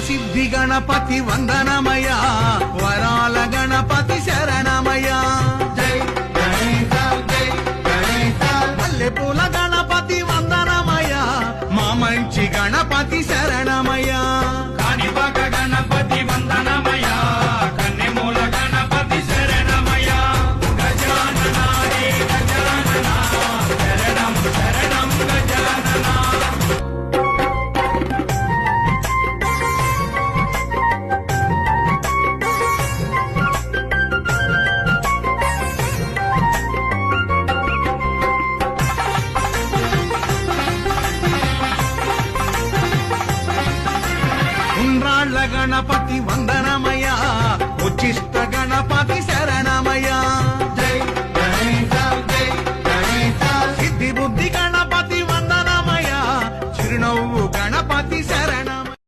సిద్ధి గణపతి వందనమయ వరాల గణపతి శరణమయ జై గణేశ జై గణేశ మల్లెపూల గణపతి వందనమయ మా మంచి గణపతి శరణమయ కాణిపాక గణపతి వందనమయ కన్నెమూల గణపతి శరణమయ గజానన హే గజానన శరణం శరణం గజానన ఉండ్రాళ్ళ గణపతి వందనమయ ఉచ్చిష్ట గణపతి శరణమయ